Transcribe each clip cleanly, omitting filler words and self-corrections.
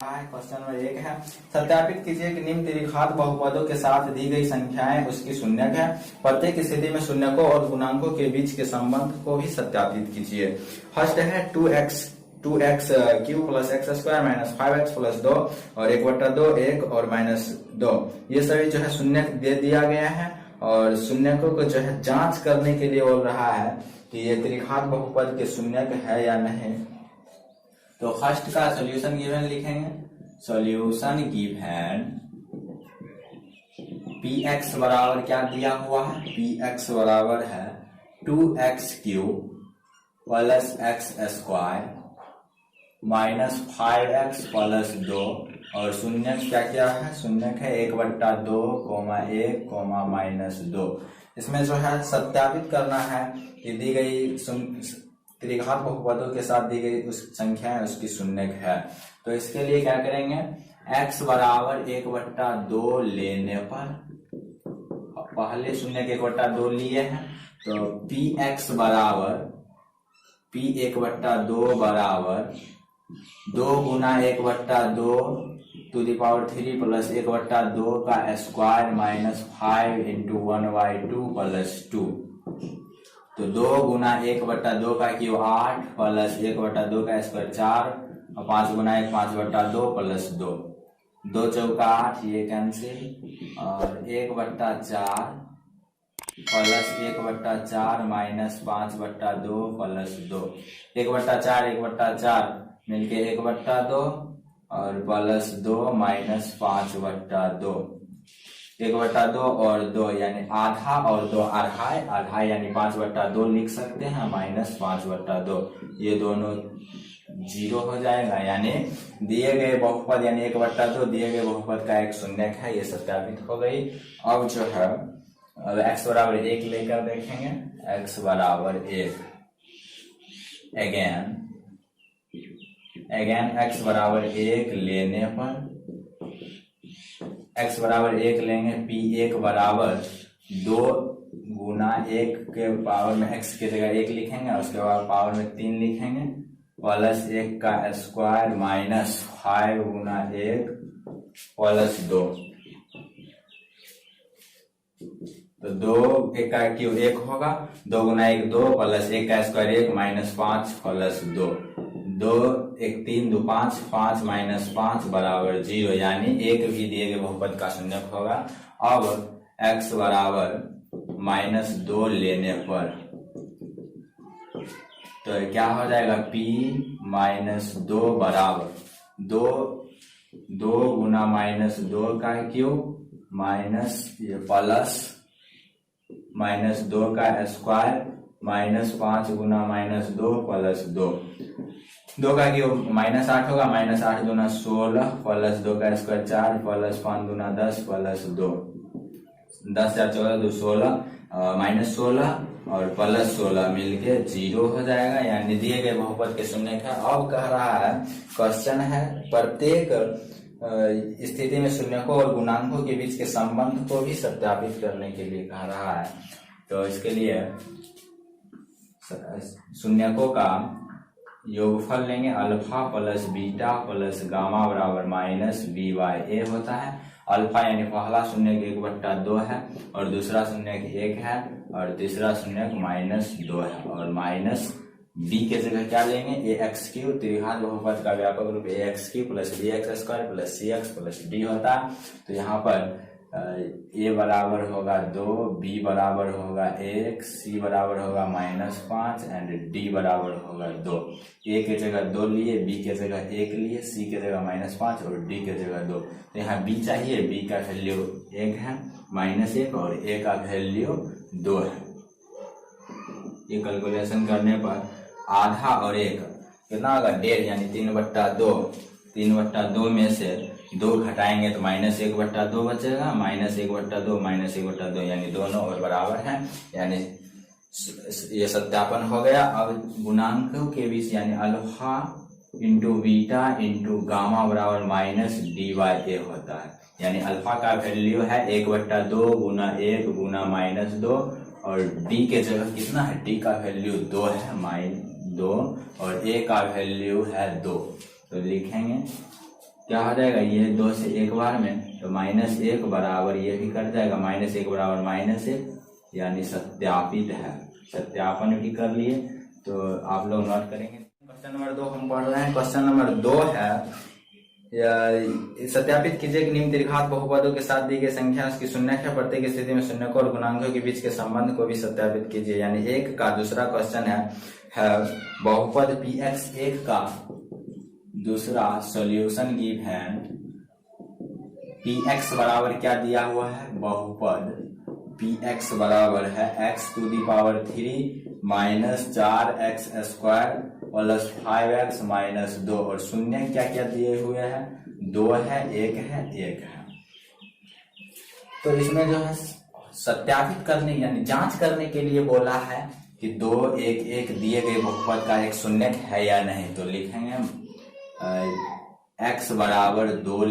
Question number 1 है, सत्यापित कीजिए कि निम्न त्रिघात बहुपदों के साथ दी गई संख्याएं उसकी शून्यक है। प्रत्येक स्थिति में शून्यकों और गुणांकों के बीच के संबंध को भी सत्यापित कीजिए। फर्स्ट है 2x cube plus x square minus 5x plus 2 और 1/2 1 और -2, ये सभी जो है शून्यक दे दिया गया है और शून्यकों को जो है जांच करने के लिए बोल रहा है कि ये त्रिघात बहुपद के शून्यक है या नहीं। तो फर्स्ट का सॉल्यूशन गिवन लिखेंगे। सॉल्यूशन गिवन px बराबर क्या दिया हुआ है, px बराबर है 2x cube plus x square minus 5x plus 2 और शून्यक क्या क्या है, शून्यक है 1/2 1 -2। इसमें जो है सत्यापित करना है कि दी गई त्रिघात बहुपदों के साथ दी गई उस संख्या है उसकी शून्यक है। तो इसके लिए क्या करेंगे, x बराबर 1/2 लेने पर, पहले शून्यक 1/2 लिए हैं तो px बराबर p 1/2 बराबर 2 गुना 1/2 टू द पावर 3 प्लस 1/2 का स्क्वायर माइनस 5 इंटू 1/2 प्लस 2। तो 2 गुना 1/2 का क्यूब 8 प्लस 1/2 का स्क्वायर 4 और 5 गुना 1 5/2 प्लस 2, 2 चौका 8 ये कैंसिल और 1/4 प्लस 1/4 माइनस 5/2 प्लस 2, 1/4 1/4 मिलके 1/2 और प्लस 2 माइनस 5/2, 1/2 और 2 यानी आधा और 2 अढ़ाई यानी 5/2 लिख सकते हैं माइनस 5/2, ये दोनों 0 हो जाएगा। यानी दिए गए बहुपद यानी 1/2 दिए गए बहुपद का एक शून्यक है, ये सत्यापित हो गई। अब जो है x बराबर 1 लेकर देखेंगे, x बराबर 1 अगेन x बराबर 1 लेने पर x बराबर 1 लेंगे, p1 बराबर 2 गुना 1 के पावर में x की जगह 1 लिखेंगे और उसके बाद पावर में 3 लिखेंगे प्लस 1 का स्क्वायर माइनस 5 गुना 1 प्लस 2। तो 2 1 का क्यूब 1 होगा, 2 गुना 1 2 प्लस 1 का स्क्वायर 1 माइनस 5 प्लस 2, 2 1 3 2 5 5 माइनस 5 बराबर 0, यानी एक भी दिए गए बहुपद का शून्यक होगा। अब x बराबर -2 लेने पर तो क्या हो जाएगा, p -2 बराबर 2 गुना -2 का क्यूब माइनस ये प्लस -2 का स्क्वायर माइनस 5 गुना -2 प्लस 2, 2 का क्यूब -8 होगा, -8 दूना 16 प्लस 2 का स्क्वायर 4 प्लस 5 दूना 10 प्लस 2, 10 4 14 2 16 -16 और प्लस 16 मिलके 0 हो जाएगा, यानी दिए गए बहुपद के शून्यक है। अब कह रहा है, क्वेश्चन है प्रत्येक स्थिति में शून्यकों और गुणांकों के बीच के संबंध को भी सत्यापित करने के लिए कह रहा है। तो इसके लिए शून्यकों का योगफल लेंगे, alpha plus beta plus gamma बराबर माइनस b/a होता है। अल्फा यानी पहला शून्यक 1/2 है और दूसरा शून्यक 1 है और तीसरा शून्यक -2 है और माइनस b के जगह क्या लेंगे, ax क्यूब, त्रिघात बहुपद का व्यापक रूप ax cube plus bx square plus cx plus d होता है। तो यहाँ पर a बराबर होगा 2, b बराबर होगा 1, c बराबर होगा -5 एंड d बराबर होगा 2। a के जगह 2 लिए, b के जगह 1 लिए, c के जगह -5 और d के जगह 2। तो यहाँ b चाहिए, b का वैल्यू 1 है -1 और a का वैल्यू 2 है। ये कैलकुलेशन करने पर आधा और 1 कितना होगा, 1.5 यानी 3/2, 3/2 में से 2 घटाएंगे तो -1/2 बचेगा, -1/2 -1/2 यानी दोनों और बराबर हैं, यानी ये सत्यापन हो गया। अब गुणांकों के बीच यानी alpha into beta into gamma बराबर -d/a होता है, यानी अल्फा का वैल्यू है 1/2 गुना 1 गुना -2 और d के जगह कितना है, d का वैल्यू 2 है -2 और a का वैल्यू है 2। तो लिखेंगे क्या हो जाएगा, ये 2 से 1 बार में, तो -1 बराबर ये भी कट जाएगा, -1 बराबर -1, यानी सत्यापित है। सत्यापन भी कर लिए, तो आप लोग नोट करेंगे। क्वेश्चन नंबर 2 हम पढ़ रहे हैं। क्वेश्चन नंबर 2 है, सत्यापित कीजिए कि निम्न त्रिघात बहुपदों के साथ दी गई संख्या उसकी शून्यक है। प्रत्येक स्थिति में शून्यकों और गुणांकों के बीच के संबंध को भी सत्यापित कीजिए। यानी एक का दूसरा क्वेश्चन है बहुपद px1 का दूसरा सॉल्यूशन गिवन px बराबर क्या दिया हुआ है, बहुपद px बराबर है x⁻³ -4x² प्लस 5x - 2, और शून्य क्या क्या दिए हुए हैं, 2 है, 1 है, 1 है। तो इसमें जो है सत्यापित करने यानी जांच करने के लिए बोला है कि 2, 1, 1 दिए गए बहुपद का एक शून्य है या नहीं। तो लिखेंगे x बराबर 2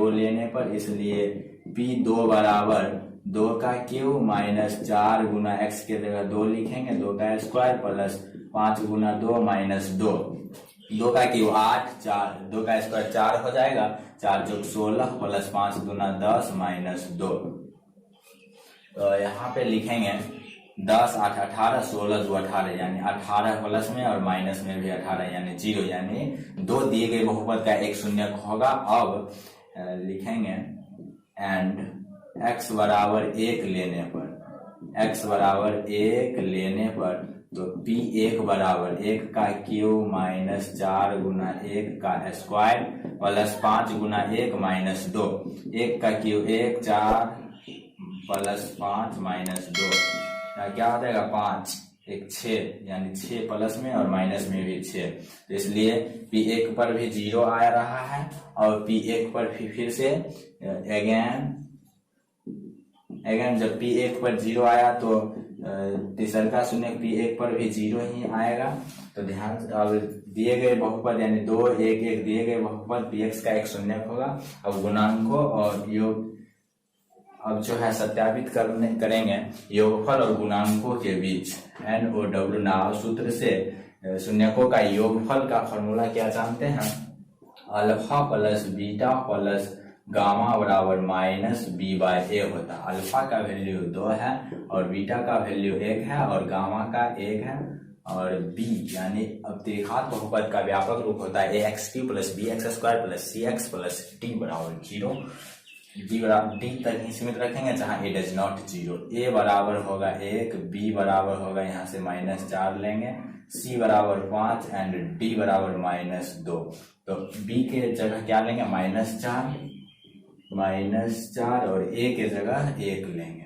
लेने पर, इसलिए p2 बराबर 2 का क्यूब -4 गुना x के जगह 2 लिखेंगे, 2 का स्क्वायर प्लस 5 गुना 2 माइनस 2, 2 का क्यूब 8, 4, 2 का स्क्वायर 4 हो जाएगा, 4 + 16 प्लस 5 गुना 10 माइनस 2। तो यहाँ पे लिखेंगे 10, 8, 18, 16 × 18, यानी 18 प्लस में और माइनस में भी 18, यानी 0, यानी 2 दिए गए बहुपद का एक शून्यक होगा। अब लिखेंगे एंड x बराबर 1 लेने पर, तो p1 बराबर 1 का क्यूब -4 गुना 1 का स्क्वायर प्लस 5 गुना 1 माइनस 2, 1 का क्यूब 1, 4 प्लस 5 माइनस 2, क्या हो जाएगा 5, 1 6, यानी 6 प्लस में और माइनस में भी 6। तो इसलिए p1 पर भी 0 आ रहा है, और p1 पर फिर से अगेन जब p1 पर 0 आया तो तीसरा शून्य p1 पर भी 0 ही आएगा। तो ध्यान, अब दिए गए बहुपद यानी 2, 1, 1 दिए गए बहुपद px का एक शून्य होगा। अब गुणांकों और योग, अब जो है सत्यापित करेंगे योगफल और गुणांकों के बीच NOW नाव सूत्र से शून्यकों का योगफल का फॉर्मूला क्या जानते हैं, alpha plus beta plus gamma बराबर -b/a होता है। अल्फा का वैल्यू 2 है और बीटा का वैल्यू 1 है और गामा का 1 है, और b यानी अब त्रिघात बहुपद का व्यापक रूप होता है ax³ + bx² + cx + d बराबर 0। d तक ही सीमित रखेंगे जहां a डज नॉट 0। a बराबर होगा 1, b बराबर होगा यहाँ से -4 लेंगे, c बराबर 5 एंड d बराबर -2। तो b के जगह क्या लेंगे, -4 और a के जगह 1 लेंगे।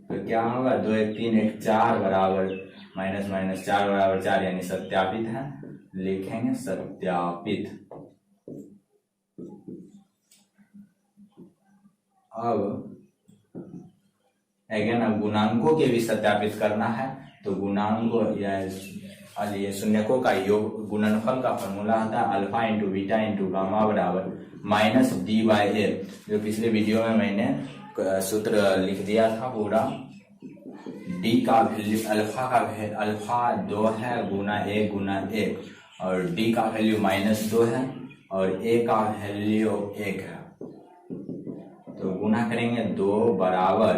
तो क्या होगा, 2, 1, 3, 1, 4 बराबर -4 बराबर 4, यानी सत्यापित है। लिखेंगे सत्यापित। अब अगेन गुणांकों के भी सत्यापित करना है। तो गुणांकों या शून्यकों का योग गुणनफल का फॉर्मूला होता है alpha into beta into gamma बराबर -d/a, जो पिछले वीडियो में मैंने सूत्र लिख दिया था पूरा। d का वैल्यू अल्फा 2 है गुना 1 गुना 1, और d का वैल्यू -2 है और a का वैल्यू 1 है। तो गुना करेंगे 2 बराबर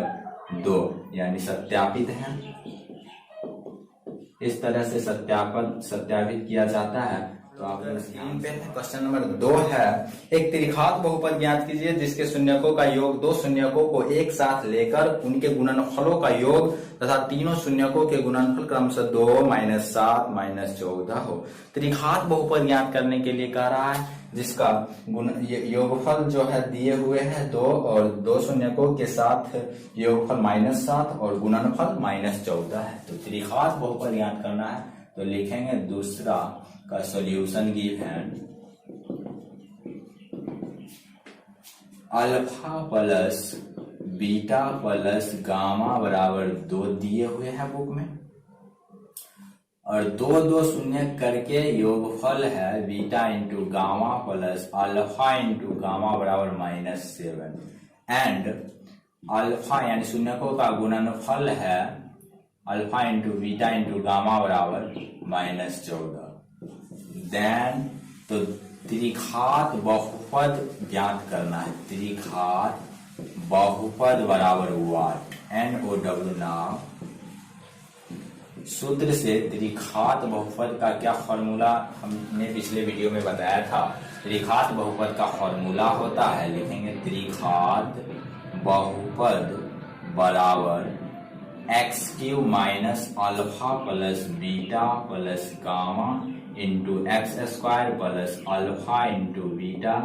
2, यानी सत्यापित है। इस तरह से सत्यापित किया जाता है। तो आप स्क्रीन पे क्वेश्चन नंबर 2 है, एक त्रिघात बहुपद ज्ञात कीजिए जिसके शून्यकों का योग 2 शून्यकों को एक साथ लेकर उनके गुणनफलों का योग तथा तीनों शून्यकों के गुणनफल क्रमशः 2, -7, -14 हो। त्रिघात बहुपद ज्ञात करने के लिए कह रहा है जिसका योगफल जो है दिए हुए हैं 2 और 2 शून्यकों के साथ योगफल -7 और गुणनफल -14 है। तो त्रिघात बहुपद ज्ञात करना है। तो लिखेंगे दूसरा का solution given alpha plus beta plus gamma बराबर 2 दिए हुए हैं बुक में, और 2 शून्य करके योगफल है beta into gamma plus alpha into gamma बराबर -7, एंड अल्फा यानी शून्यकों का गुणनफल है alpha into beta into gamma बराबर -14। देन तो त्रिघात बहुपद ज्ञात करना है। त्रिघात बहुपद बराबर व्हाट, NOW नाउ। सूत्र से त्रिघात बहुपद का क्या फॉर्मूला हमने पिछले वीडियो में बताया था। त्रिघात बहुपद का फॉर्मूला होता है, लिखेंगे त्रिघात बहुपद बराबर x³ minus alpha plus beta plus gamma into x² plus alpha into beta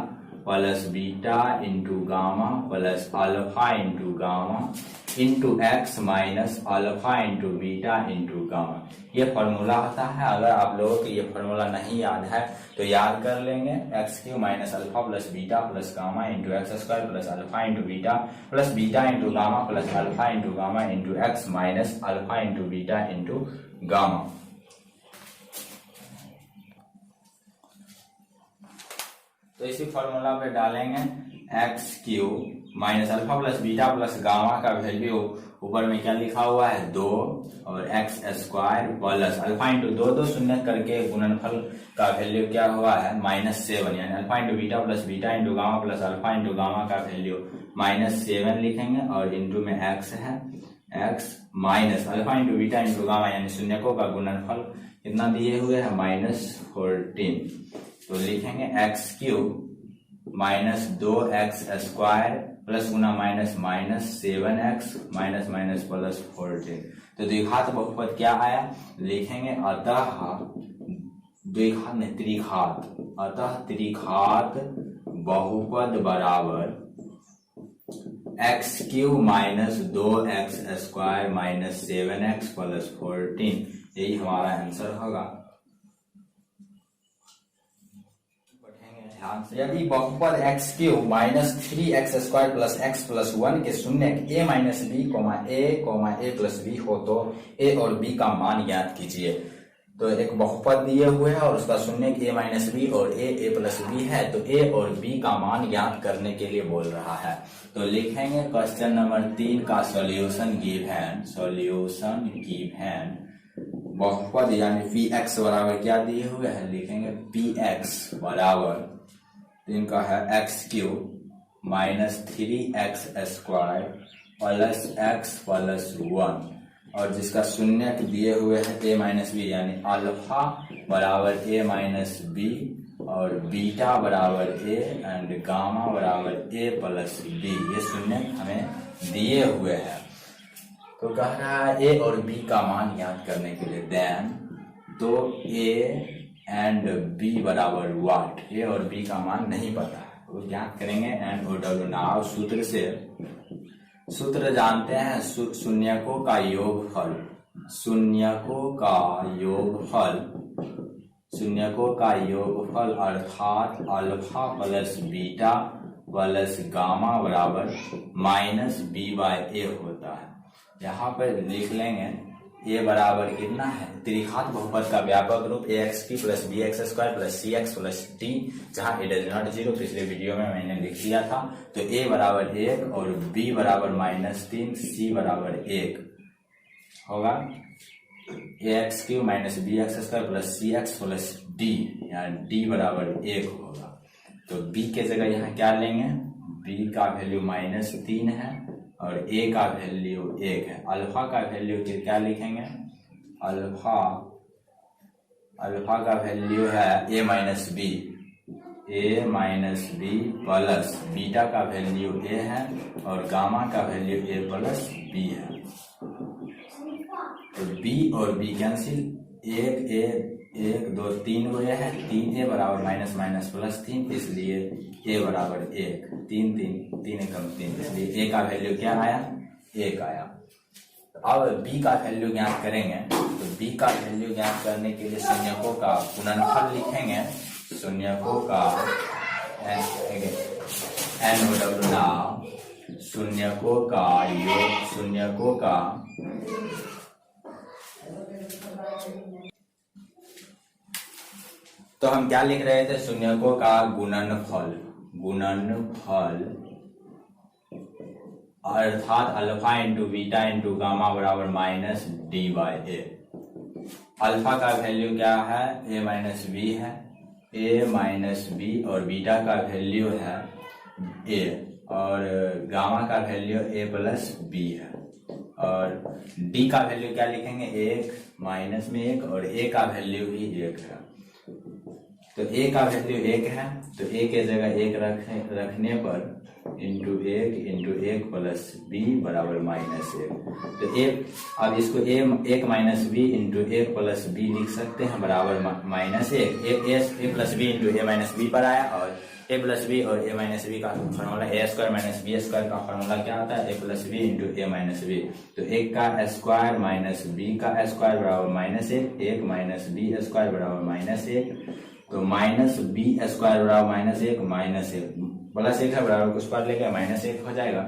plus beta into gamma plus alpha into gamma into x minus alpha into beta into gamma. ये फॉर्मूला होता है। अगर आप लोगों को ये फॉर्मूला नहीं याद है तो याद कर लेंगे। x³ minus alpha plus beta plus gamma into x² plus alpha into beta into gamma plus alpha into gamma into x minus alpha into beta into gamma. तो इसी फॉर्मूला पे डालेंगे x³ minus alpha plus beta plus gamma का value ऊपर में क्या लिखा हुआ है 2 और x² प्लस अल्फा इंटू 2 शून्य करके गुणनफल का वैल्यू क्या हुआ है -7, यानी alpha into beta into gamma plus alpha into gamma का वैल्यू -7 लिखेंगे और इंटू में x है, x minus alpha into beta into gamma यानी शून्यकों का गुणनफल कितना दिए हुए है -14। तो लिखेंगे x³ माइनस 2x² प्लस गुना minus 7x minus minus plus 14। तो द्विघात बहुपद क्या आया, लिखेंगे अतः द्विघात नहीं त्रिघात, अतः त्रिघात बहुपद बराबर x³ minus 2x² minus 7x plus 14। यही हमारा आंसर होगा। यदि बहुपद x³ minus 3x² plus x plus 1 के शून्य a minus b a plus b हो तो a और b का मान ज्ञात कीजिए। तो एक बहुपद दिए हुए है और उसका शून्य a माइनस b और a प्लस b है, तो a और b का मान ज्ञात करने के लिए बोल रहा है। तो लिखेंगे क्वेश्चन नंबर 3 का सॉल्यूशन गिवन बहुपद यानी px बराबर क्या दिए हुए है, लिखेंगे px बराबर इनका है x³ minus 3x² plus x plus 1 और जिसका शून्य दिए हुए है a माइनस बी, यानी अल्फा बराबर a माइनस बी और बीटा बराबर a एंड गामा बराबर a प्लस b। ये शून्य हमें दिए हुए हैं। तो कह रहा है a और b का मान ज्ञात करने के लिए। देन तो a एंड b बराबर व्हाट, a और b का मान नहीं पता है, वो ज्ञात करेंगे NOW नाउ। सूत्र से सूत्र जानते हैं, शून्यकों का योगफल, शून्यकों का योगफल अर्थात alpha plus beta plus gamma बराबर -b/a होता है। यहाँ पर लिख लेंगे a बराबर कितना है, त्रिघात बहुपद का व्यापक रूप ax³ plus bx² plus cx plus d, जहाँ a डज नॉट 0 पिछले वीडियो में मैंने लिख दिया था। तो a बराबर 1 और b बराबर -3, c बराबर 1 होगा। ax³ minus bx² plus cx plus d, यानी d बराबर 1 होगा। तो b के जगह यहाँ क्या लेंगे, b का वैल्यू -3 है और a का वैल्यू 1 है। अल्फा का वैल्यू क्या लिखेंगे, अल्फा का वैल्यू है a minus B plus beta का वैल्यू a है और गामा का वैल्यू a प्लस b है। तो b और b कैंसिल, 1 2 3 हुए हैं, 3a बराबर माइनस प्लस 3, इसलिए a बराबर 1, 3 एकम 3, इसलिए a का वैल्यू क्या आया, 1 आया। अब b का वैल्यू ज्ञात करेंगे। तो b का वैल्यू ज्ञात करने के लिए शून्यकों का गुणनफल लिखेंगे। शून्यकों का NOW नाउ, शून्यकों का योग, शून्यकों का तो हम क्या लिख रहे थे, शून्यकों का गुणनफल अर्थात alpha into beta into gamma बराबर -d/a। अल्फा का वैल्यू क्या है, a माइनस बी है, a माइनस बी, और बीटा का वैल्यू है a, और गामा का वैल्यू a प्लस बी है, और d का वैल्यू क्या लिखेंगे, 1 माइनस में 1, और a का वैल्यू भी 1 है। तो a का वैल्यू 1 है, तो a के जगह 1 रखने पर इंटू 1 प्लस बी बराबर माइनस 1। तो अब इसको 1 minus B into 1 plus B लिख सकते हैं बराबर minus 1। A plus B into A minus B पर आया, और ए प्लस बी और ए माइनस बी का formula A square minus B square का फॉर्मूला क्या होता है, A plus B into A minus B. तो 1 का स्क्वायर माइनस बी का स्क्वायर बराबर माइनस 1, 1 माइनस बी स्क्वायर बराबर माइनस 1। तो माइनस बी स्क्वायर बराबर माइनस 1, माइनस 1 प्लस 1 है बराबर को स्क्वायर लेके माइनस 1 हो जाएगा।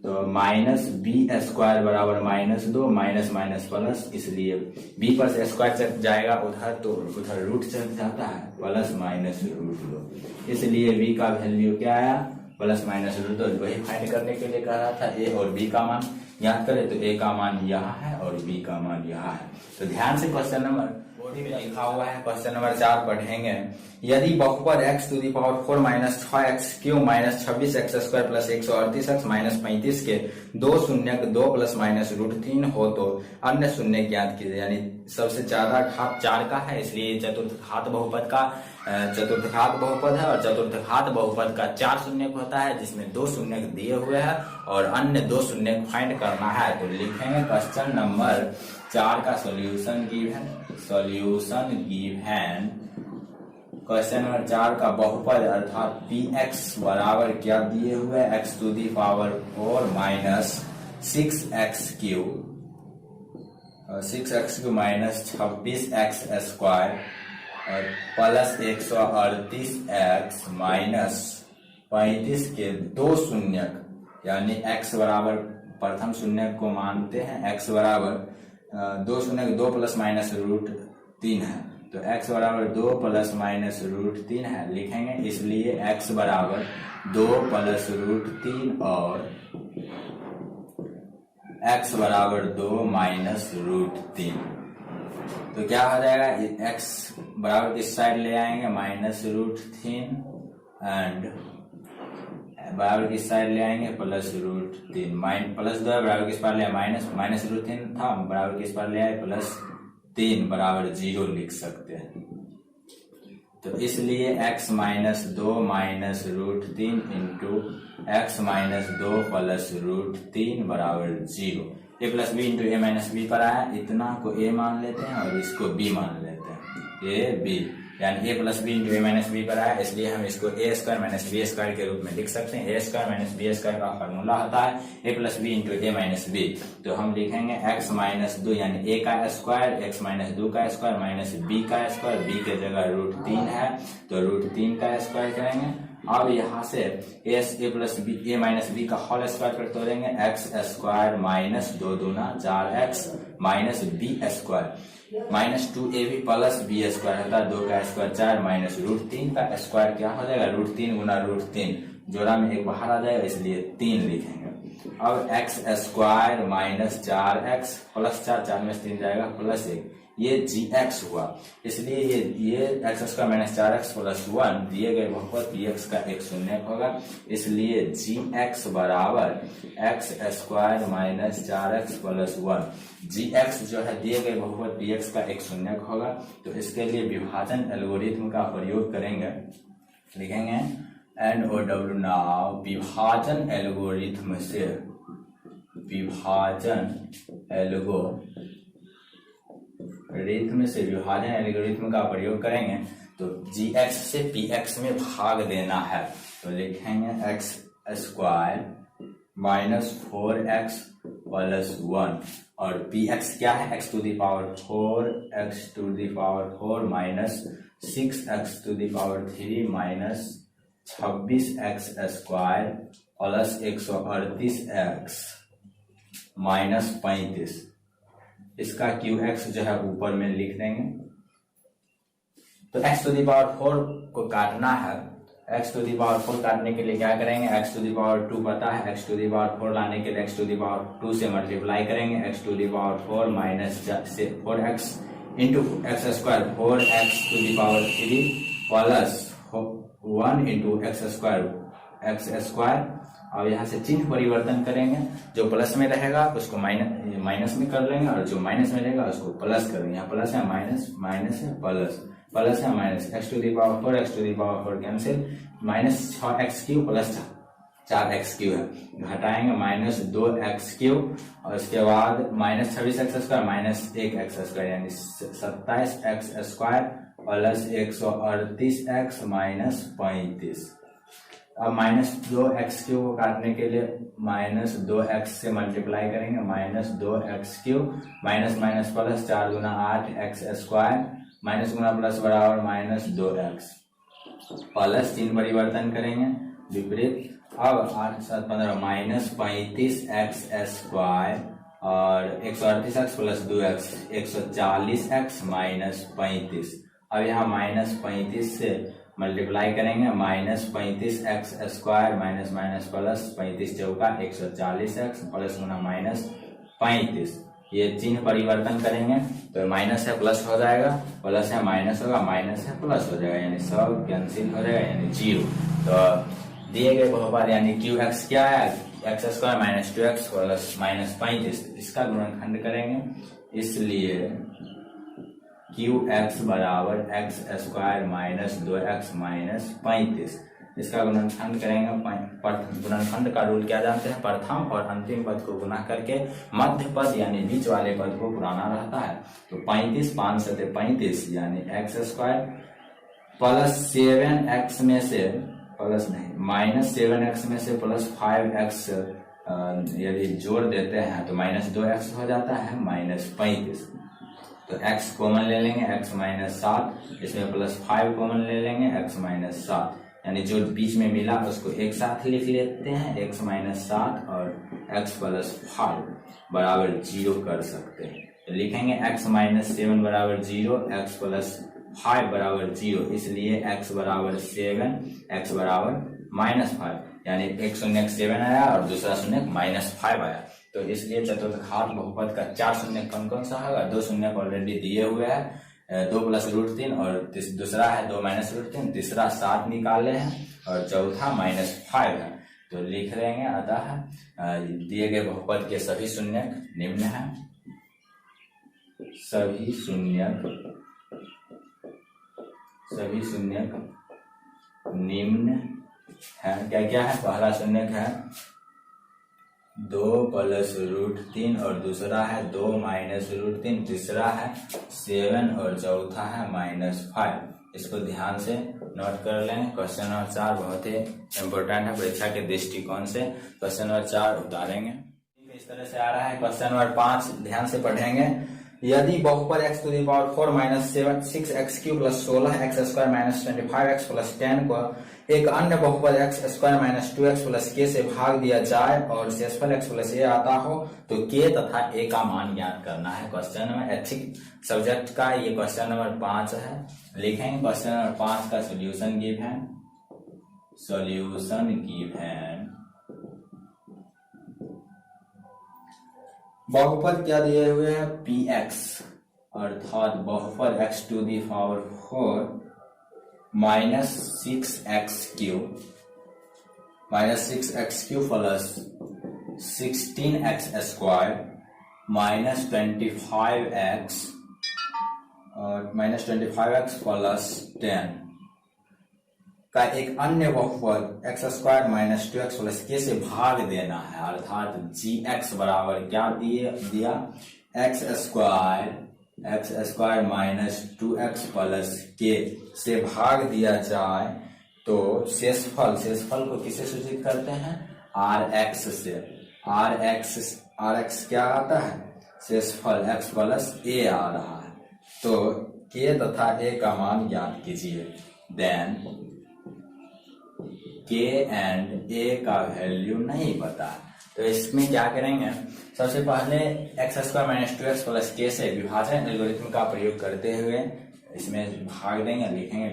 तो माइनस बी स्क्वायर बराबर माइनस 2, माइनस माइनस प्लस, इसलिए बी पर से स्क्वायर चल जाएगा उधर, तो उधर रूट चल जाता है, प्लस माइनस रूट 2, इसलिए बी का वैल्यू क्या आया, प्लस माइनस रूट 2। वही फाइंड करने के लिए कह रहा था, ए और बी का मान याद करें, तो ए का मान यहाँ है और बी का मान यहाँ है। तो ध्यान से क्वेश्चन नंबर बोर्ड में लिखा हुआ है, क्वेश्चन नंबर 4 पढ़ेंगे। यदि बहुपद x to the power 4 minus 6x cube minus 26x square plus 138x minus 35 के दो शून्यक 2 प्लस माइनस रूट 3 हो तो अन्य शून्य ज्ञात कीजिए। यानी सबसे ज्यादा घात 4 का है, इसलिए चतुर्थ घात बहुपद का चतुर्थघात बहुपद है, और चतुर्थघात बहुपद का 4 शून्य होता है, जिसमें 2 शून्य दिए हुए हैं और अन्य 2 शून्य फाइंड करना है। तो लिखेंगे क्वेश्चन नंबर 4 का सॉल्यूशन गिवन। क्वेश्चन नंबर 4 का बहुपद अर्थात px बराबर क्या दिए हुए, x to the power 4 minus 6x cube minus 26x square और प्लस 138x माइनस 35 के दो शून्यक, यानी x बराबर प्रथम शून्यक को मानते हैं, x बराबर 2 शून्यक 2 प्लस माइनस रूट 3 है, तो x बराबर 2 प्लस माइनस रूट 3 है लिखेंगे, इसलिए x बराबर 2 प्लस रूट 3 और x बराबर 2 माइनस रूट 3। तो क्या हो जाएगा, x बराबर इस साइड ले आएंगे माइनस रूट 3 एंड बराबर किस साइड ले आएंगे प्लस रूट 3, प्लस 2 बराबर किस पर ले आए माइनस रूट 3 था, बराबर किस पर ले आए प्लस 3 बराबर 0 लिख सकते हैं। तो इसलिए x minus 2 minus root 3 into X minus 2 plus root 3 बराबर 0। A plus B into A minus B पर आया, इतना को ए मान लेते हैं और इसको बी मान लेते हैं, ए बी, यानी ए plus B into A minus B पर आया, इसलिए हम इसको ए स्क्वायर माइनस बी स्क्वायर के रूप में लिख सकते हैं। ए स्क्वायर माइनस बी स्क्वायर का फॉर्मूला होता है A plus B into A minus B. तो हम लिखेंगे एक्स माइनस 2 यानी ए का स्क्वायर, एक्स माइनस 2 का स्क्वायर माइनस बी का स्क्वायर, बी के जगह रूट 3 है तो रूट 3 का स्क्वायर करेंगे। अब यहाँ से A plus B A minus B का होल स्क्वायर कर तोड़ेंगे, एक्स स्क्वायर माइनस 2 दूना 4x minus B square minus 2ab plus B square होता है 2 का स्क्वायर 4 माइनस रूट 3 का स्क्वायर क्या हो जाएगा रूट 3 गुना रूट 3, जोड़ा में एक बाहर आ जाएगा इसलिए 3 लिखेंगे। अब x square minus 4x plus 4 में 3 जाएगा प्लस 1, ये gx हुआ, इसलिए ये x square minus 4x plus 1 दिए गए बहुपद px का एक शून्य होगा, इसलिए gx बराबर x square minus 4x plus 1। gx जो है दिए गए बहुपद px का एक शून्य होगा, तो इसके लिए विभाजन एल्गोरिथम का प्रयोग करेंगे, लिखेंगे NOW नाउ विभाजन एल्गोरिथम से विभाजन एल्गोरिथम का प्रयोग करेंगे। तो gx से px में भाग देना है, तो लिखेंगे x square minus 4x plus 1 और px क्या है x to the power 4 minus 6x to the power 3 minus 26x square plus 138x minus 35। इसका qx जो है ऊपर में लिख देंगे। तो x टू दी पावर 4 को काटना है, x टू दी पावर 4 काटने के लिए क्या करेंगे, x टू दी पावर 2 पता है, x टू दी पावर 4 लाने के लिए x टू दी पावर 2 से मल्टीप्लाई करेंगे, x to the power 4 minus 4x into x square 4x⁻³ plus 1 into x square. अब यहाँ से चिन्ह परिवर्तन करेंगे, जो प्लस में रहेगा उसको माइनस में कर लेंगे और जो माइनस में रहेगा उसको प्लस करेंगे। यहाँ प्लस है माइनस, माइनस है प्लस, प्लस है minus, x⁴ cancel, -6x³ plus 4x³ है, घटाएंगे -2x³ और इसके बाद -26x² -1x² यानी 27x² प्लस 138x -35। अब -2x³ को काटने के लिए -2x से मल्टीप्लाई करेंगे, -2x³ minus minus plus 4 × 8x², minus गुना प्लस बराबर -2x, प्लस चिन्ह परिवर्तन करेंगे विपरीत। अब 8 7 15 -35x² और 138x प्लस 2x 140x -35। अब यहाँ -35 से मल्टीप्लाई करेंगे, -35x² माइनस माइनस प्लस 35 चौका 140x प्लस गुना -35। ये चिन्ह परिवर्तन करेंगे तो माइनस है प्लस हो जाएगा, प्लस है माइनस होगा, माइनस है प्लस हो जाएगा, यानी सब कैंसिल हो जाएगा यानी 0। तो दिए गए बहुपद यानी qx क्या है, x² - 2x प्लस -35, इसका गुणनखंड करेंगे, इसलिए qx बराबर x² - 2x -35, इसका गुणनखंड करेंगे। गुणनखंड का रूल क्या जानते हैं, प्रथम और अंतिम पद को गुणा करके मध्य पद यानी बीच वाले पद को पुराना रहता है। तो 35 5 7 35 यानी x² प्लस 7x में से प्लस नहीं -7x में से प्लस 5x यदि जोड़ देते हैं तो -2x हो जाता है -35। तो x कॉमन ले लेंगे, x -7, इसमें प्लस 5 कॉमन ले लेंगे, x -7, यानी जो बीच में मिला उसको एक साथ लिख लेते हैं, x -7 और x प्लस 5 बराबर 0 कर सकते हैं। तो लिखेंगे x -7 बराबर 0, x प्लस 5 बराबर 0, इसलिए x बराबर 7, x बराबर -5, यानी एक शून्य 7 आया और दूसरा शून्य -5 आया। तो इसलिए चतुर्थघात बहुपद का 4 शून्य कौन कौन सा होगा, 2 शून्य ऑलरेडी दिए हुए हैं, 2 + √3 और दूसरा है 2 - √3, तीसरा 7 निकाले हैं और चौथा -5 है। तो लिख लेंगे, अतः दिए गए बहुपद के सभी शून्यक निम्न है, सभी शून्यक निम्न है। क्या क्या है, पहला शून्यक है 2 + √3 और दूसरा है 2 - √3, तीसरा है 7 और चौथा है -5। इसको ध्यान से नोट कर लें। क्वेश्चन नंबर 4 बहुत ही इम्पोर्टेंट है परीक्षा के दृष्टिकोण से। क्वेश्चन नंबर 4 उतारेंगे, इस तरह से आ रहा है। क्वेश्चन नंबर 5 ध्यान से पढ़ेंगे। यदि बहुपद x⁴ - 6x³ + 16x² - 25x + 10 को एक अन्य बहुपद x² - 2x + k से भाग दिया जाए और शेषफल x + a आता हो तो k तथा a का मान ज्ञात करना है। क्वेश्चन में ऐच्छिक सब्जेक्ट का ये क्वेश्चन नंबर 5 है। लिखेंगे क्वेश्चन नंबर 5 का सॉल्यूशन गिवन। बहुपद क्या दिए हुए हैं, px, अर्थात बहुपद x⁴ -6x³ plus 16x² -25x और -25x प्लस 10 का एक अन्य बहुपद x² - 2x + k से भाग देना है। अर्थात gx बराबर क्या दिया, x² - 2x + k से भाग दिया जाए तो शेषफल को किससे सूचित करते हैं, rx से। rx क्या आता है, शेषफल x प्लस a आ रहा है। तो k तथा a का मान ज्ञात कीजिए। देन k एंड a का वैल्यू नहीं पता, तो इसमें क्या करेंगे, सबसे पहले x² - 2x + k से विभाजन एल्गोरिथम का प्रयोग करते हुए इसमें भाग देंगे। लिखेंगे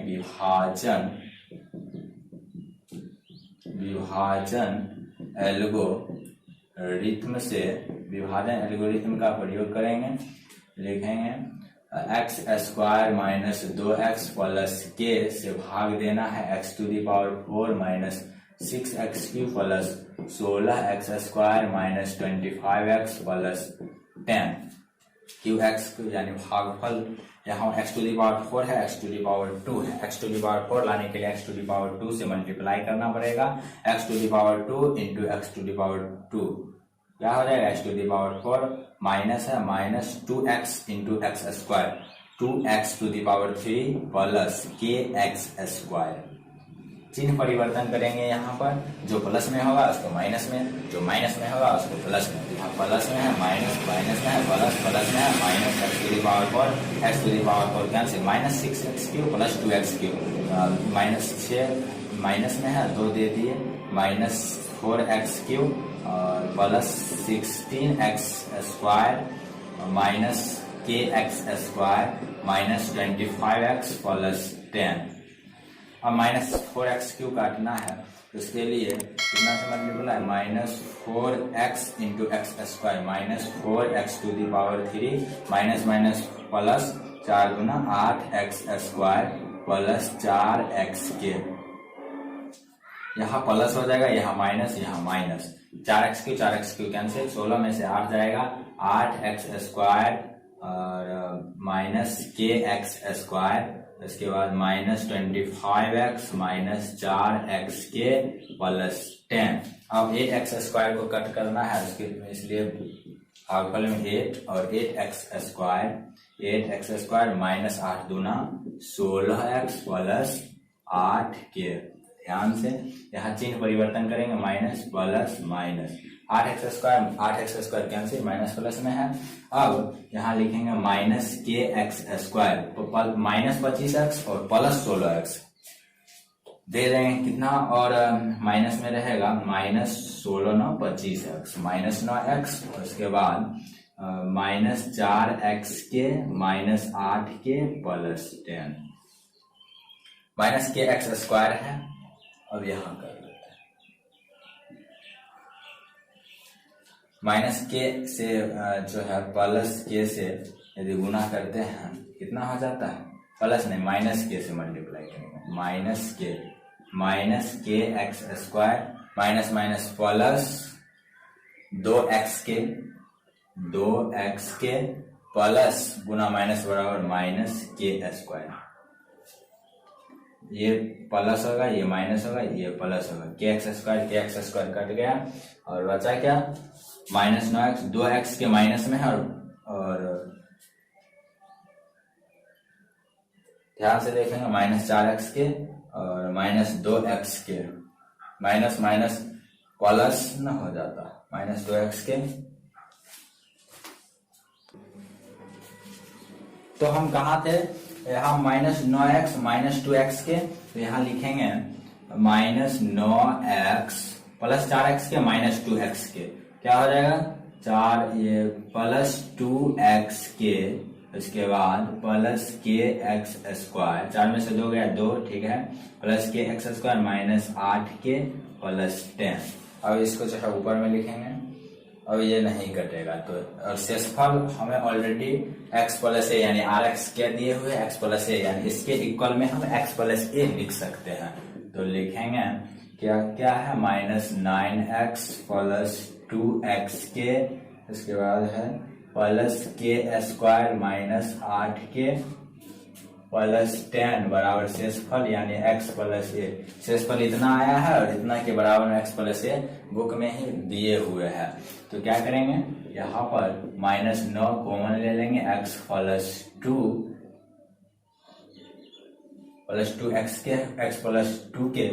विभाजन एल्गोरिथम का प्रयोग करेंगे। लिखेंगे x square minus 2x plus के से भाग देना है x to the power 4 minus 6x cube plus 16x square minus 25x plus 10 Q X यानी भागफल यहाँ x टू दी पावर 4 है, x टू दी पावर 2 है। x टू दी पावर 4 लाने के लिए x टू दी पावर 2 से multiply करना पड़ेगा। x to the power 2 into x to the power 2 क्या हो जाएगा, x to the power 4 minus है minus 2x into x square 2x to the power 3 plus के एक्स स्क्वायर। चिन्ह परिवर्तन करेंगे यहाँ पर, जो प्लस में होगा उसको माइनस में, जो माइनस में होगा उसको प्लस में। यहाँ प्लस में है माइनस, माइनस में है प्लस, प्लस में है minus X to the power 4, X to the power 4 cancel minus 6x cube plus 2x cube minus 6 minus में है 2 दे दिए माइनस 4x क्यूब और प्लस 16x स्क्वायर माइनस के x square minus 25x plus 10। अब minus 4x cube काटना है तो इसके लिए कितना से multiply minus 4x into x square minus 4x to the power 3 minus minus plus 4 गुना 8x स्क्वायर प्लस 4x के। यहाँ प्लस हो जाएगा, यहाँ माइनस, यहाँ माइनस 4x क्यू कैंसिल 16 में से 8 जाएगा 8x स्क्वायर और माइनस के एक्स स्क्वायर, इसके बाद माइनस 25x माइनस 4x के प्लस 10। अब 8x स्क्वायर को कट करना है उसके इसलिए भागफल में 8 और 8x स्क्वायर माइनस 8 दूना 16x प्लस 8 के। ध्यान से यहाँ चिन्ह परिवर्तन करेंगे minus plus minus 8x square cancel minus plus में है। अब यहाँ लिखेंगे माइनस के एक्स स्क्वायर तो माइनस 25x और प्लस 16x दे देंगे कितना और माइनस में रहेगा माइनस 16 9 25x माइनस 9x और उसके बाद माइनस 4x के माइनस 8 के प्लस 10 माइनस के एक्स स्क्वायर है। अब यहाँ कर लेते हैं माइनस के से जो है प्लस के से यदि गुना करते हैं कितना हो जाता है, प्लस नहीं माइनस के से मल्टीप्लाई करेंगे माइनस के x square minus minus plus 2x के प्लस गुना माइनस बराबर माइनस के स्क्वायर। ये प्लस होगा, ये माइनस होगा, ये प्लस होगा, के एक्स स्क्वायर कट गया और बचा क्या माइनस 9x 2x के माइनस में है और ध्यान से देखेंगे माइनस 4x के और माइनस 2x के माइनस माइनस प्लस न हो जाता माइनस 2x के। तो हम कहाँ थे, यहाँ माइनस 9x माइनस 2x के, तो यहाँ लिखेंगे माइनस 9x प्लस 4x के माइनस 2x के क्या हो जाएगा 4 ये प्लस 2x के इसके बाद प्लस के एक्स स्क्वायर 4 में से 2 गया 2 ठीक है प्लस के एक्स स्क्वायर माइनस 8 के प्लस 10। अब इसको जो है ऊपर में लिखेंगे, अब ये नहीं कटेगा तो और शेषफल हमें ऑलरेडी x प्लस ए यानी आर एक्स के दिए हुए x प्लस ए यानी इसके इक्वल में हम x प्लस ए लिख सकते हैं। तो लिखेंगे क्या क्या है माइनस 9x प्लस 2x के इसके बाद है प्लस के स्क्वायर माइनस 8 के प्लस 10 बराबर शेषफल यानी x प्लस ए। शेषफल इतना आया है और इतना के बराबर में x प्लस ए बुक में ही दिए हुए हैं। तो क्या करेंगे यहाँ पर माइनस 9 कॉमन ले लेंगे x प्लस 2 x प्लस 2 के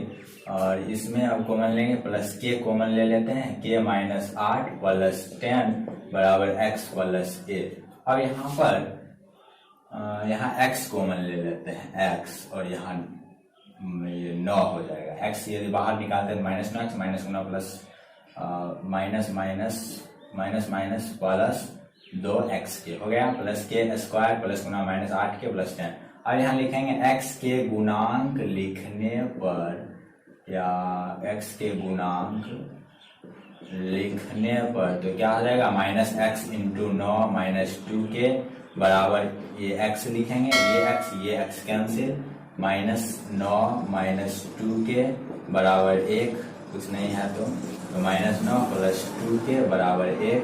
और इसमें अब कॉमन लेंगे प्लस के कॉमन ले लेते हैं के माइनस 8 प्लस 10 बराबर x प्लस ए। अब यहाँ पर यहाँ x कॉमन ले लेते हैं x और यहाँ ये 9 हो जाएगा x यदि बाहर निकालते हैं minus 9x minus 9 plus minus minus minus minus plus 2x के हो गया प्लस के स्क्वायर प्लस गुना माइनस 8 के प्लस 10। अब यहाँ लिखेंगे x के गुणांक लिखने पर या x के गुणांक लिखने पर तो क्या हो जाएगा माइनस एक्स इंटू 9 माइनस 2 के बराबर ये x लिखेंगे, ये x कैंसिल, -9 - 2k बराबर 1, कुछ नहीं है तो -9 + 2k बराबर 1,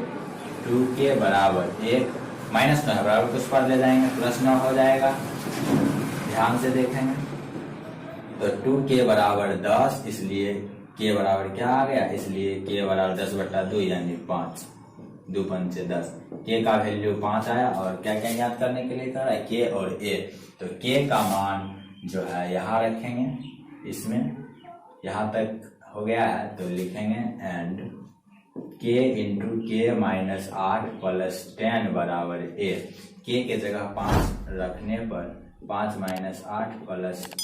2k बराबर 1, -9 है बराबर कुछ पर ले जाएंगे +9 हो जाएगा। ध्यान से देखेंगे तो 2k बराबर 10, इसलिए k बराबर क्या आ गया, इसलिए k बराबर 10/2 यानी 5, 2 5 10, k का वैल्यू 5 आया। और क्या क्या याद करने के लिए कर रहा है, k और a, तो k का मान जो है यहाँ रखेंगे, इसमें यहाँ तक हो गया है तो लिखेंगे एंड k × k - 8 + 10 बराबर a, k के जगह 5 रखने पर 5 - 8 +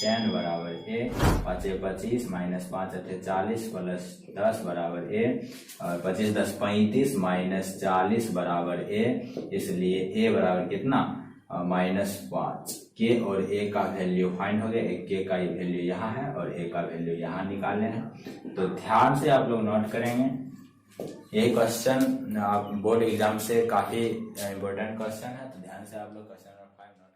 10 बराबर a, 5 × 25 - 5 × 40 + 10 बराबर a, और 25 × 10 35 - 40 बराबर a, इसलिए a बराबर कितना -5। k और a का वैल्यू फाइंड हो गया, k का वैल्यू यहाँ है और a का वैल्यू यहाँ निकाले हैं। तो ध्यान से आप लोग नोट करेंगे, ये क्वेश्चन बोर्ड एग्जाम से काफी इम्पोर्टेंट क्वेश्चन है, तो ध्यान से आप लोग क्वेश्चन नंबर 5 नोट